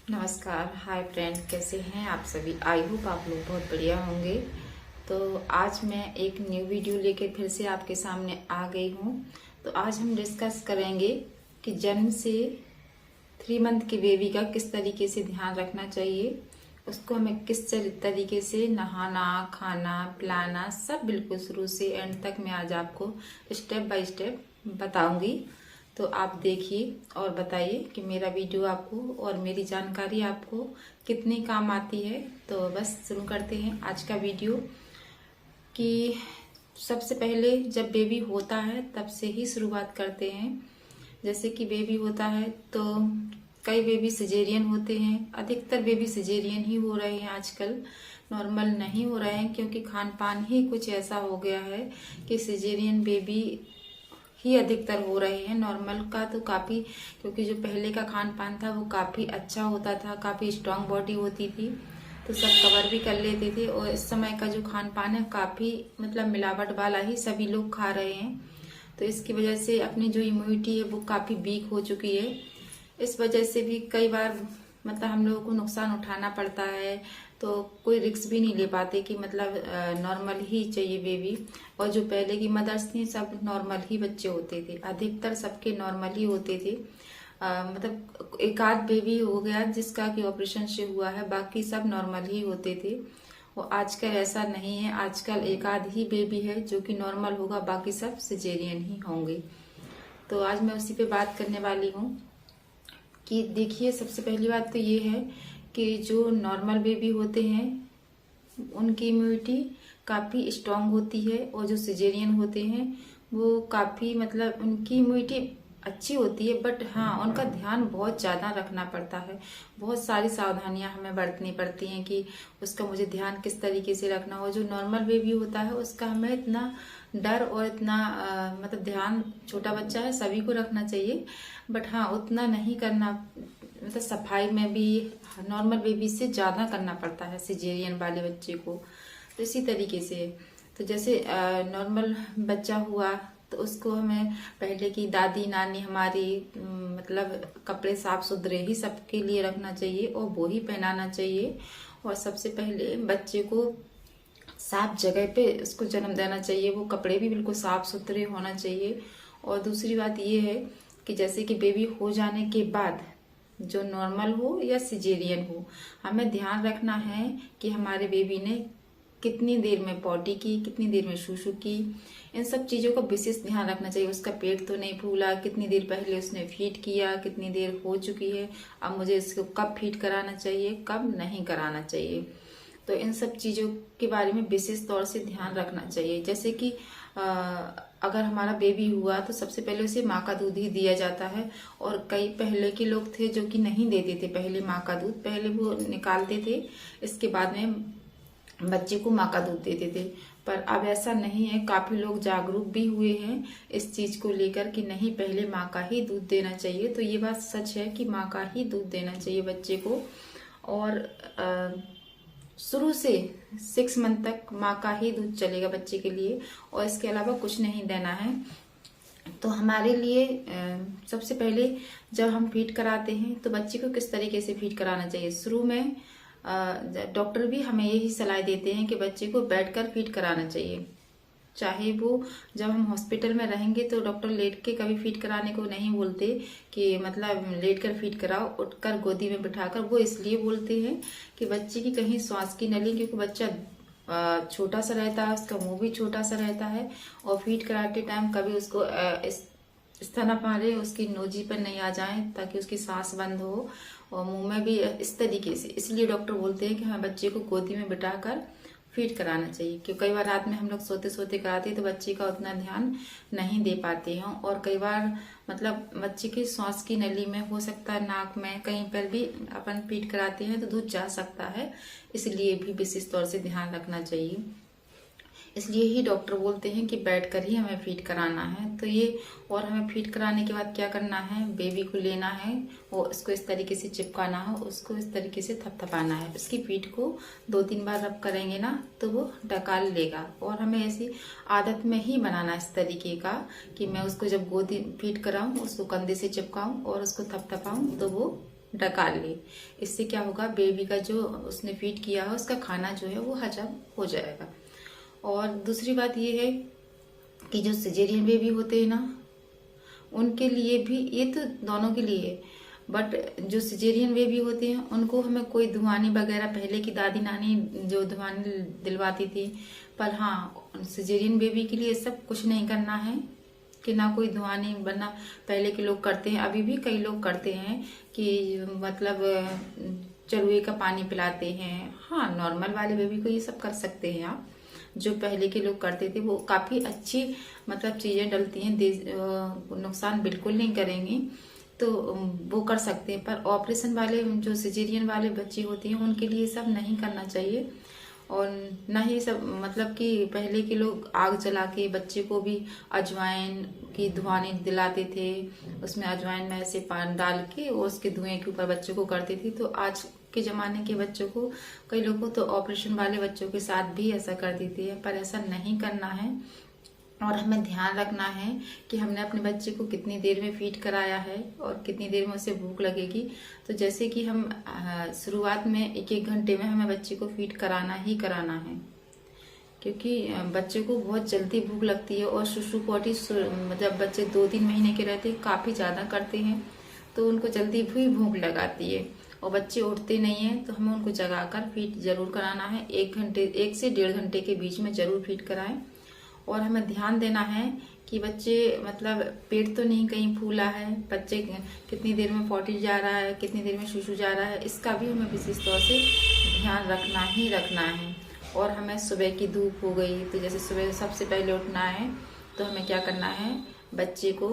नमस्कार। Hi friend, कैसे हैं आप सभी। आई होप आप लोग बहुत बढ़िया होंगे। तो आज मैं एक न्यू वीडियो लेकर फिर से आपके सामने आ गई हूँ। तो आज हम डिस्कस करेंगे कि जन्म से 3 मंथ के बेबी का किस तरीके से ध्यान रखना चाहिए, उसको हमें किस तरीके से नहाना, खाना, पिलाना, सब बिल्कुल शुरू से एंड तक मैं आज आपको स्टेप बाय स्टेप बताऊंगी। तो आप देखिए और बताइए कि मेरा वीडियो आपको और मेरी जानकारी आपको कितनी काम आती है। तो बस शुरू करते हैं आज का वीडियो। कि सबसे पहले जब बेबी होता है तब से ही शुरुआत करते हैं। जैसे कि बेबी होता है तो कई बेबी सिजेरियन होते हैं, अधिकतर बेबी सिजेरियन ही हो रहे हैं आजकल, नॉर्मल नहीं हो रहे हैं, क्योंकि खान पान ही कुछ ऐसा हो गया है कि सिजेरियन बेबी ही अधिकतर हो रहे हैं। नॉर्मल का तो काफ़ी, क्योंकि जो पहले का खान पान था वो काफ़ी अच्छा होता था, काफ़ी स्ट्रांग बॉडी होती थी, तो सब कवर भी कर लेते थे। और इस समय का जो खान पान है काफ़ी मतलब मिलावट वाला ही सभी लोग खा रहे हैं। तो इसकी वजह से अपनी जो इम्यूनिटी है वो काफ़ी वीक हो चुकी है। इस वजह से भी कई बार मतलब हम लोगों को नुकसान उठाना पड़ता है। तो कोई रिस्क भी नहीं ले पाते कि मतलब नॉर्मल ही चाहिए बेबी। और जो पहले की मदर्स थी सब नॉर्मल ही बच्चे होते थे, अधिकतर सबके नॉर्मल ही होते थे। मतलब एक आध बेबी हो गया जिसका कि ऑपरेशन से हुआ है, बाकी सब नॉर्मल ही होते थे। वो आजकल ऐसा नहीं है, आजकल एक आध ही बेबी है जो कि नॉर्मल होगा, बाकी सब सिजेरियन ही होंगे। तो आज मैं उसी पे बात करने वाली हूँ। कि देखिए, सबसे पहली बात तो ये है कि जो नॉर्मल बेबी होते हैं उनकी इम्यूनिटी काफ़ी स्ट्रांग होती है, और जो सिजेरियन होते हैं वो काफ़ी मतलब उनकी इम्यूनिटी अच्छी होती है, बट हाँ उनका ध्यान बहुत ज़्यादा रखना पड़ता है। बहुत सारी सावधानियां हमें बरतनी पड़ती हैं कि उसका मुझे ध्यान किस तरीके से रखना हो। जो नॉर्मल बेबी होता है उसका हमें इतना डर और इतना मतलब ध्यान, छोटा बच्चा है सभी को रखना चाहिए, बट हाँ उतना नहीं करना। मतलब सफाई में भी नॉर्मल बेबी से ज़्यादा करना पड़ता है सिजेरियन वाले बच्चे को। तो इसी तरीके से, तो जैसे नॉर्मल बच्चा हुआ तो उसको हमें पहले की दादी नानी हमारी मतलब कपड़े साफ सुथरे ही सबके लिए रखना चाहिए और वो ही पहनाना चाहिए। और सबसे पहले बच्चे को साफ जगह पे उसको जन्म देना चाहिए, वो कपड़े भी बिल्कुल साफ सुथरे होना चाहिए। और दूसरी बात ये है कि जैसे कि बेबी हो जाने के बाद जो नॉर्मल हो या सिजेरियन हो, हमें ध्यान रखना है कि हमारे बेबी ने कितनी देर में पॉटी की, कितनी देर में शूशू की, इन सब चीज़ों का विशेष ध्यान रखना चाहिए। उसका पेट तो नहीं फूला, कितनी देर पहले उसने फीड किया, कितनी देर हो चुकी है, अब मुझे इसको कब फीड कराना चाहिए, कब नहीं कराना चाहिए। तो इन सब चीज़ों के बारे में विशेष तौर से ध्यान रखना चाहिए। जैसे कि अगर हमारा बेबी हुआ तो सबसे पहले उसे माँ का दूध ही दिया जाता है। और कई पहले के लोग थे जो कि नहीं देते थे पहले माँ का दूध, पहले वो निकालते थे, इसके बाद में बच्चे को माँ का दूध देते थे। पर अब ऐसा नहीं है, काफी लोग जागरूक भी हुए हैं इस चीज को लेकर कि नहीं, पहले माँ का ही दूध देना चाहिए। तो ये बात सच है कि माँ का ही दूध देना चाहिए बच्चे को। और शुरू से 6 मंथ तक माँ का ही दूध चलेगा बच्चे के लिए, और इसके अलावा कुछ नहीं देना है। तो हमारे लिए सबसे पहले जब हम फीड कराते हैं तो बच्चे को किस तरीके से फीड कराना चाहिए। शुरू में डॉक्टर भी हमें यही सलाह देते हैं कि बच्चे को बैठकर फीड कराना चाहिए। चाहे वो जब हम हॉस्पिटल में रहेंगे तो डॉक्टर लेट के कभी फीड कराने को नहीं बोलते कि मतलब लेट कर फीड कराओ, उठकर गोदी में बिठाकर। वो इसलिए बोलते हैं कि बच्चे की कहीं श्वास की नली, क्योंकि बच्चा छोटा सा रहता है, उसका मुंह भी छोटा सा रहता है, और फीड कराते टाइम कभी उसको स्तन मारे उसकी नोजी पर नहीं आ जाए ताकि उसकी सांस बंद हो, और मुंह में भी इस तरीके से। इसलिए डॉक्टर बोलते हैं कि हमें बच्चे को गोदी में बिठाकर फीड कराना चाहिए। क्योंकि कई बार रात में हम लोग सोते सोते कराते हैं तो बच्चे का उतना ध्यान नहीं दे पाते हैं, और कई बार मतलब बच्चे की सांस की नली में हो सकता है, नाक में कहीं पर भी अपन फीड कराते हैं तो दूध जा सकता है, इसलिए भी विशेष तौर से ध्यान रखना चाहिए। इसलिए ही डॉक्टर बोलते हैं कि बैठकर ही हमें फीड कराना है। तो ये, और हमें फीड कराने के बाद क्या करना है, बेबी को लेना है और उसको इस तरीके से चिपकाना है, उसको इस तरीके से थपथपाना है। उसकी पीठ को 2-3 बार रब करेंगे ना तो वो डकार लेगा। और हमें ऐसी आदत में ही बनाना इस तरीके का कि मैं उसको जब गोदी फीड कराऊं उसको कंधे से चिपकाऊं और उसको थपथपाऊं तो वो डकार ले। इससे क्या होगा, बेबी का जो उसने फीड किया है उसका खाना जो है वो हजम हो जाएगा। और दूसरी बात ये है कि जो सिजेरियन बेबी होते हैं ना, उनके लिए भी, ये तो दोनों के लिए है, बट जो सिजेरियन बेबी होते हैं उनको हमें कोई धुआनी वगैरह, पहले की दादी नानी जो धुआनी दिलवाती थी, पर हाँ सिजेरियन बेबी के लिए सब कुछ नहीं करना है कि ना कोई धुआनी बनना। पहले के लोग करते हैं, अभी भी कई लोग करते हैं कि मतलब चरुए का पानी पिलाते हैं। हाँ, नॉर्मल वाले बेबी को ये सब कर सकते हैं आप। जो पहले के लोग करते थे वो काफी अच्छी मतलब चीजें डलती हैं, नुकसान बिल्कुल नहीं करेंगी, तो वो कर सकते हैं। पर ऑपरेशन वाले जो सिजेरियन वाले बच्चे होते हैं उनके लिए सब नहीं करना चाहिए। और न ही सब मतलब कि पहले के लोग आग जला के बच्चे को भी अजवाइन की धुआनी दिलाते थे, उसमें अजवाइन में ऐसे पानी डाल के और उसके धुएं के ऊपर बच्चों को करते थे। तो आज के जमाने के बच्चों को, कई लोगों तो ऑपरेशन वाले बच्चों के साथ भी ऐसा कर देते हैं, पर ऐसा नहीं करना है। और हमें ध्यान रखना है कि हमने अपने बच्चे को कितनी देर में फीड कराया है और कितनी देर में उसे भूख लगेगी। तो जैसे कि हम शुरुआत में 1-1 घंटे में हमें बच्चे को फीड कराना ही कराना है, क्योंकि बच्चे को बहुत जल्दी भूख लगती है। और सुसु पोटी जब बच्चे 2-3 महीने के रहते हैं काफी ज्यादा करते हैं, तो उनको जल्दी भी भूख लगाती है और बच्चे उठते नहीं है, तो हमें उनको जगाकर फीड जरूर कराना है। 1 से 1.5 घंटे के बीच में जरूर फीड कराएं। और हमें ध्यान देना है कि बच्चे मतलब पेट तो नहीं कहीं फूला है, बच्चे कितनी देर में पॉटी जा रहा है, कितनी देर में सुसु जा रहा है, इसका भी हमें विशेष तौर से ध्यान रखना ही रखना है। और हमें सुबह की धूप हो गई तो जैसे सुबह सबसे पहले उठना है, तो हमें क्या करना है, बच्चे को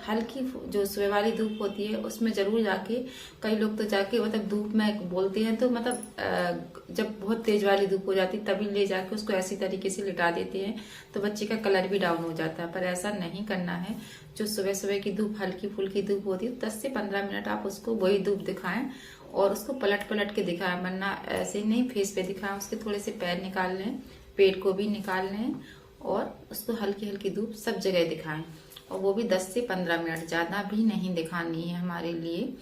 हल्की जो सुबह वाली धूप होती है उसमें जरूर जाके, कई लोग तो जाके मतलब धूप में बोलते हैं तो मतलब जब बहुत तेज वाली धूप हो जाती तभी ले जाके उसको ऐसी तरीके से लिटा देते हैं, तो बच्चे का कलर भी डाउन हो जाता है। पर ऐसा नहीं करना है। जो सुबह सुबह की धूप, हल्की फुल्की धूप होती है, 10 से 15 मिनट आप उसको वही धूप दिखाएं और उसको पलट पलट के दिखाएं, वरना ऐसे नहीं फेस पे दिखाएं। उसके थोड़े से पैर निकाल लें, पेट को भी निकाल लें और उसको हल्की हल्की धूप सब जगह दिखाएं, और वो भी 10 से 15 मिनट, ज्यादा भी नहीं दिखानी है हमारे लिए।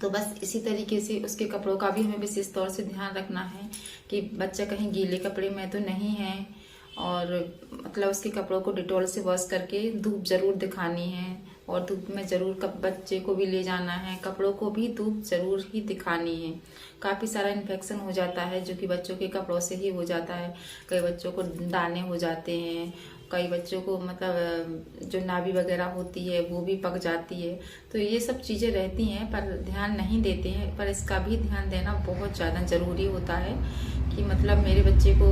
तो बस इसी तरीके से उसके कपड़ों का भी हमें विशेष तौर से ध्यान रखना है कि बच्चा कहीं गीले कपड़े में तो नहीं है, और मतलब उसके कपड़ों को डिटॉल से वॉश करके धूप जरूर दिखानी है, और धूप में जरूर बच्चे को भी ले जाना है, कपड़ों को भी धूप जरूर ही दिखानी है। काफी सारा इन्फेक्शन हो जाता है जो कि बच्चों के कपड़ों से ही हो जाता है। कई बच्चों को दाने हो जाते हैं, कई बच्चों को मतलब जो नाभि वगैरह होती है वो भी पक जाती है। तो ये सब चीजें रहती हैं पर ध्यान नहीं देते हैं, पर इसका भी ध्यान देना बहुत ज्यादा जरूरी होता है कि मतलब मेरे बच्चे को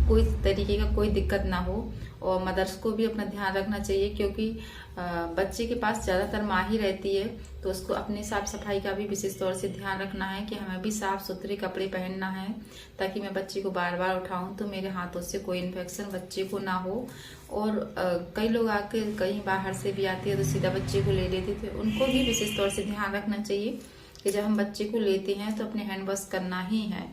कोई तरीके का कोई दिक्कत ना हो। और मदर्स को भी अपना ध्यान रखना चाहिए, क्योंकि बच्चे के पास ज्यादातर माँ ही रहती है, तो उसको अपनी साफ सफाई का भी विशेष तौर से ध्यान रखना है कि हमें भी साफ सुथरे कपड़े पहनना है, ताकि मैं बच्चे को बार बार उठाऊं तो मेरे हाथों से कोई इन्फेक्शन बच्चे को ना हो। और कई लोग आके कहीं बाहर से भी आते हैं तो सीधा बच्चे को ले लेते थे, उनको भी विशेष तौर से ध्यान रखना चाहिए कि जब हम बच्चे को लेते हैं तो अपने हैंड वॉश करना ही है,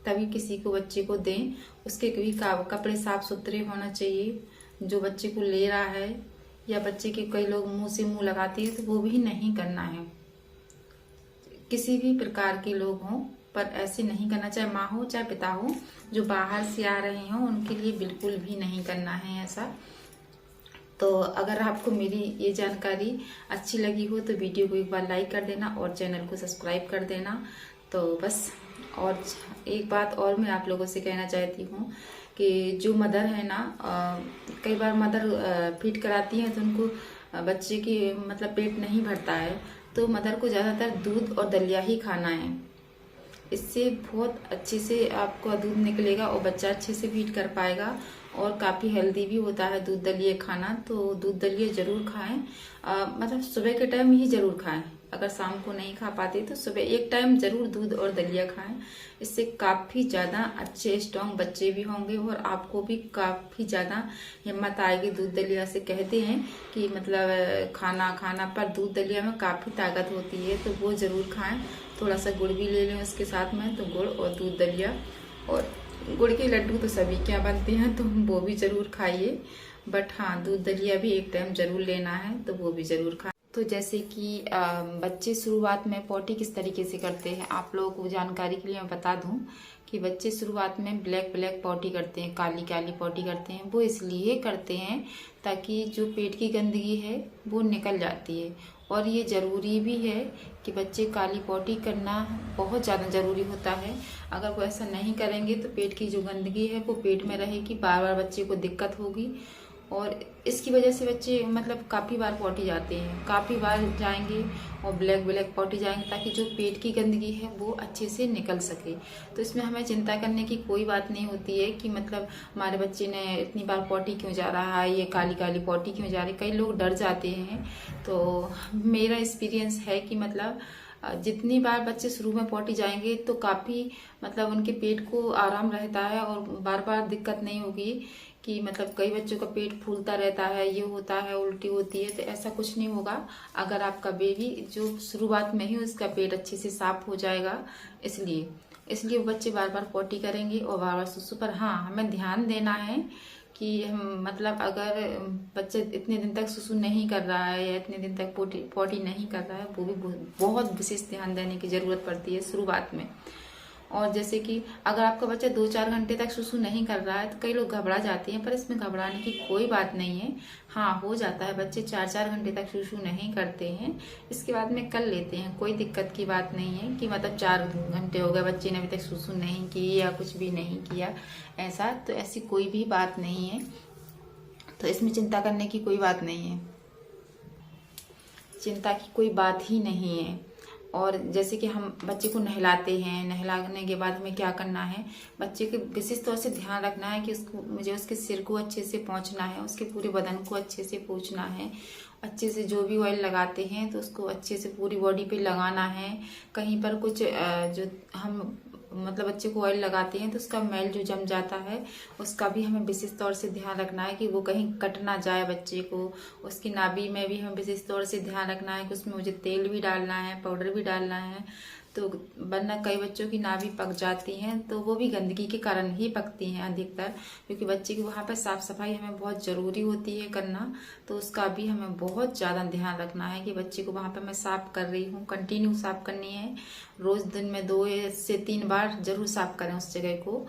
तभी किसी को बच्चे को दें। उसके भी कपड़े साफ सुथरे होना चाहिए जो बच्चे को ले रहा है, या बच्चे के कई लोग मुंह से मुंह लगाते हैं तो वो भी नहीं करना है। किसी भी प्रकार के लोग हों पर ऐसे नहीं करना, चाहे माँ हो चाहे पिता हो, जो बाहर से आ रहे हों उनके लिए बिल्कुल भी नहीं करना है ऐसा। तो अगर आपको मेरी ये जानकारी अच्छी लगी हो तो वीडियो को एक बार लाइक कर देना और चैनल को सब्सक्राइब कर देना। तो बस, और एक बात और मैं आप लोगों से कहना चाहती हूँ कि जो मदर है ना, कई बार मदर फीड कराती हैं तो उनको बच्चे की मतलब पेट नहीं भरता है, तो मदर को ज़्यादातर दूध और दलिया ही खाना है। इससे बहुत अच्छे से आपको दूध निकलेगा और बच्चा अच्छे से फीड कर पाएगा, और काफ़ी हेल्दी भी होता है दूध दलिया खाना। तो दूध दलिया जरूर खाएं, मतलब सुबह के टाइम ही जरूर खाएं। अगर शाम को नहीं खा पाते तो सुबह एक टाइम जरूर दूध और दलिया खाएं। इससे काफ़ी ज़्यादा अच्छे स्ट्रॉन्ग बच्चे भी होंगे और आपको भी काफ़ी ज़्यादा हिम्मत आएगी दूध दलिया से। कहते हैं कि मतलब खाना पर दूध दलिया में काफ़ी ताकत होती है, तो वो ज़रूर खाएं। थोड़ा सा गुड़ भी ले लें उसके साथ में, तो गुड़ और दूध दलिया, और गुड़ के लड्डू तो सभी क्या बनते हैं तो वो भी ज़रूर खाइए। बट हाँ, दूध दलिया भी एक टाइम ज़रूर लेना है, तो वो भी ज़रूर खाएं। तो जैसे कि बच्चे शुरुआत में पॉटी किस तरीके से करते हैं, आप लोगों को जानकारी के लिए मैं बता दूं कि बच्चे शुरुआत में ब्लैक ब्लैक पॉटी करते हैं, काली काली पॉटी करते हैं। वो इसलिए करते हैं ताकि जो पेट की गंदगी है वो निकल जाती है। और ये ज़रूरी भी है कि बच्चे काली पॉटी करना बहुत ज़्यादा ज़रूरी होता है। अगर वो ऐसा नहीं करेंगे तो पेट की जो गंदगी है वो पेट में रहेगी, बार बार बच्चे को दिक्कत होगी। और इसकी वजह से बच्चे मतलब काफ़ी बार पॉटी जाते हैं, काफ़ी बार जाएंगे और ब्लैक ब्लैक पॉटी जाएंगे ताकि जो पेट की गंदगी है वो अच्छे से निकल सके। तो इसमें हमें चिंता करने की कोई बात नहीं होती है कि मतलब हमारे बच्चे ने इतनी बार पॉटी क्यों जा रहा है, ये काली काली पॉटी क्यों जा रही। कई लोग डर जाते हैं। तो मेरा एक्सपीरियंस है कि मतलब जितनी बार बच्चे शुरू में पॉटी जाएंगे तो काफ़ी मतलब उनके पेट को आराम रहता है और बार बार दिक्कत नहीं होगी कि मतलब कई बच्चों का पेट फूलता रहता है, ये होता है, उल्टी होती है। तो ऐसा कुछ नहीं होगा अगर आपका बेबी जो शुरुआत में ही उसका पेट अच्छे से साफ हो जाएगा। इसलिए बच्चे बार बार पॉटी करेंगे और बार बार सुसु पर हाँ हमें ध्यान देना है कि हम मतलब अगर बच्चे इतने दिन तक सुसु नहीं कर रहा है या इतने दिन तक पॉटी नहीं कर रहा है, वो भी बहुत विशेष ध्यान देने की जरूरत पड़ती है शुरुआत में। और जैसे कि अगर आपका बच्चा 2-4 घंटे तक सुसु नहीं कर रहा है तो कई लोग घबरा जाते हैं, पर इसमें घबराने की कोई बात नहीं है। हाँ हो जाता है, बच्चे 4-4 घंटे तक सुसु नहीं करते हैं, इसके बाद में कर लेते हैं, कोई दिक्कत की बात नहीं है कि मतलब 4 घंटे हो गए बच्चे ने अभी तक सुसु नहीं की या कुछ भी नहीं किया, ऐसी कोई भी बात नहीं है। तो इसमें चिंता करने की कोई बात नहीं है, चिंता की कोई बात ही नहीं है। और जैसे कि हम बच्चे को नहलाते हैं, नहलाने के बाद हमें क्या करना है, बच्चे के विशेष तौर से ध्यान रखना है कि मुझे उसके सिर को अच्छे से पोंछना है, उसके पूरे बदन को अच्छे से पोंछना है, अच्छे से जो भी ऑयल लगाते हैं तो उसको अच्छे से पूरी बॉडी पे लगाना है। कहीं पर कुछ जो हम मतलब बच्चे को ऑयल लगाते हैं तो उसका मैल जो जम जाता है उसका भी हमें विशेष तौर से ध्यान रखना है कि वो कहीं कट ना जाए बच्चे को। उसकी नाभि में भी हमें विशेष तौर से ध्यान रखना है कि उसमें मुझे तेल भी डालना है, पाउडर भी डालना है। तो वरना कई बच्चों की नाभि पक जाती हैं तो वो भी गंदगी के कारण ही पकती हैं अधिकतर, क्योंकि बच्चे की वहाँ पर साफ सफाई हमें बहुत ज़रूरी होती है करना। तो उसका भी हमें बहुत ज़्यादा ध्यान रखना है कि बच्चे को वहाँ पर मैं साफ कर रही हूँ, कंटिन्यू साफ करनी है। रोज़ दिन में 2 से 3 बार जरूर साफ करें उस जगह को।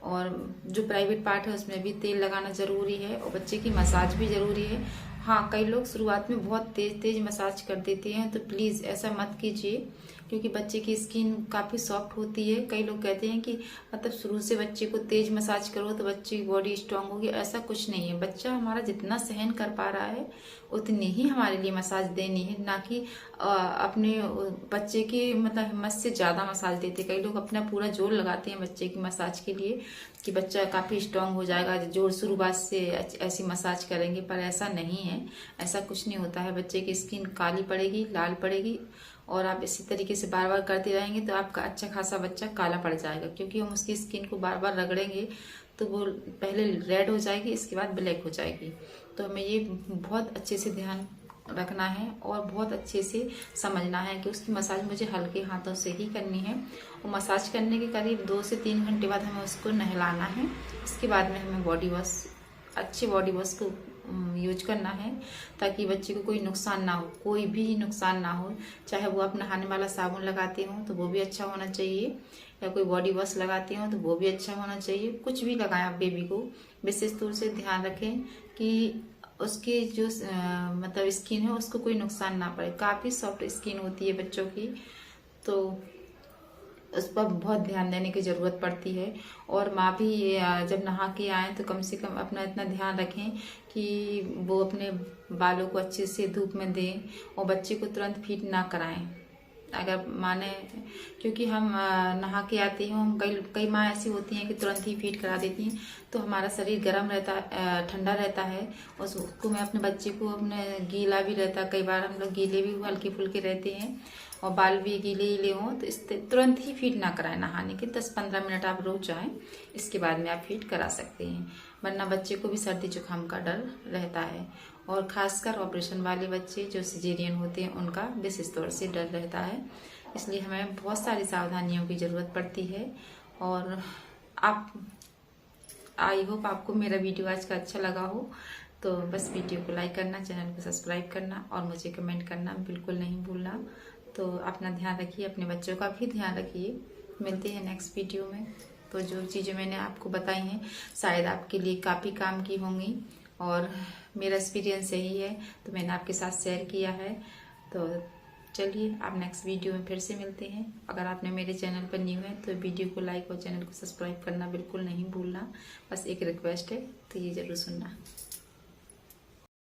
और जो प्राइवेट पार्ट है उसमें भी तेल लगाना ज़रूरी है और बच्चे की मसाज भी ज़रूरी है। हाँ कई लोग शुरुआत में बहुत तेज मसाज कर देते हैं, तो प्लीज़ ऐसा मत कीजिए क्योंकि बच्चे की स्किन काफ़ी सॉफ्ट होती है। कई लोग कहते हैं कि मतलब शुरू से बच्चे को तेज मसाज करो तो बच्चे की बॉडी स्ट्रांग होगी, ऐसा कुछ नहीं है। बच्चा हमारा जितना सहन कर पा रहा है उतनी ही हमारे लिए मसाज देनी है, ना कि अपने बच्चे की मतलब हिम्मत से ज़्यादा मसाज देते। कई लोग अपना पूरा जोर लगाते हैं बच्चे की मसाज के लिए कि बच्चा काफ़ी स्ट्रांग हो जाएगा, जोर शुरुआत से ऐसी मसाज करेंगे, पर ऐसा नहीं है, ऐसा कुछ नहीं होता है। बच्चे की स्किन काली पड़ेगी, लाल पड़ेगी और आप इसी तरीके से बार बार करते रहेंगे तो आपका अच्छा खासा बच्चा काला पड़ जाएगा, क्योंकि हम उसकी स्किन को बार बार रगड़ेंगे तो वो पहले रेड हो जाएगी, इसके बाद ब्लैक हो जाएगी। तो हमें ये बहुत अच्छे से ध्यान रखना है और बहुत अच्छे से समझना है कि उसकी मसाज मुझे हल्के हाथों से ही करनी है। और मसाज करने के करीब 2 से 3 घंटे बाद हमें उसको नहलाना है। इसके बाद में हमें बॉडी वॉश, अच्छे बॉडी वॉश को यूज करना है ताकि बच्चे को कोई नुकसान ना हो, कोई भी नुकसान ना हो। चाहे वो आप नहाने वाला साबुन लगाते हो तो वो भी अच्छा होना चाहिए, या कोई बॉडी वॉश लगाते हो तो वो भी अच्छा होना चाहिए। कुछ भी लगाएं आप बेबी को, विशेष तौर से ध्यान रखें कि उसकी जो मतलब स्किन है उसको कोई नुकसान ना पड़े। काफ़ी सॉफ्ट स्किन होती है बच्चों की, तो उस पर बहुत ध्यान देने की ज़रूरत पड़ती है। और माँ भी जब नहा के आए तो कम से कम अपना इतना ध्यान रखें कि वो अपने बालों को अच्छे से धूप में दें और बच्चे को तुरंत फीड ना कराएं अगर माने, क्योंकि हम नहा के आते हैं, हम कई माँ ऐसी होती हैं कि तुरंत ही फीड करा देती हैं, तो हमारा शरीर गर्म रहता, ठंडा रहता है। उसको मैं अपने बच्चे को अपने गीला भी रहता, कई बार हम लोग गीले भी हल्के फुल्के रहते हैं और बाल भी गीले हों तो इस तुरंत ही फीड ना कराएं। नहाने के 10-15 मिनट आप रुक जाएं, इसके बाद में आप फीड करा सकते हैं, वरना बच्चे को भी सर्दी जुकाम का डर रहता है। और खासकर ऑपरेशन वाले बच्चे जो सिजेरियन होते हैं उनका विशेष तौर से डर रहता है, इसलिए हमें बहुत सारी सावधानियों की ज़रूरत पड़ती है। और आई होप आपको मेरा वीडियो आज का अच्छा लगा हो। तो तो बस वीडियो को लाइक करना, चैनल को सब्सक्राइब करना और मुझे कमेंट करना बिल्कुल नहीं भूलना। तो अपना ध्यान रखिए, अपने बच्चों का भी ध्यान रखिए। मिलते हैं नेक्स्ट वीडियो में। तो जो चीज़ें मैंने आपको बताई हैं शायद आपके लिए काफ़ी काम की होंगी और मेरा एक्सपीरियंस यही है तो मैंने आपके साथ शेयर किया है। तो चलिए आप नेक्स्ट वीडियो में फिर से मिलते हैं। अगर आपने मेरे चैनल पर न्यू है तो वीडियो को लाइक और चैनल को सब्सक्राइब करना बिल्कुल नहीं भूलना। बस एक रिक्वेस्ट है, तो ये ज़रूर सुनना।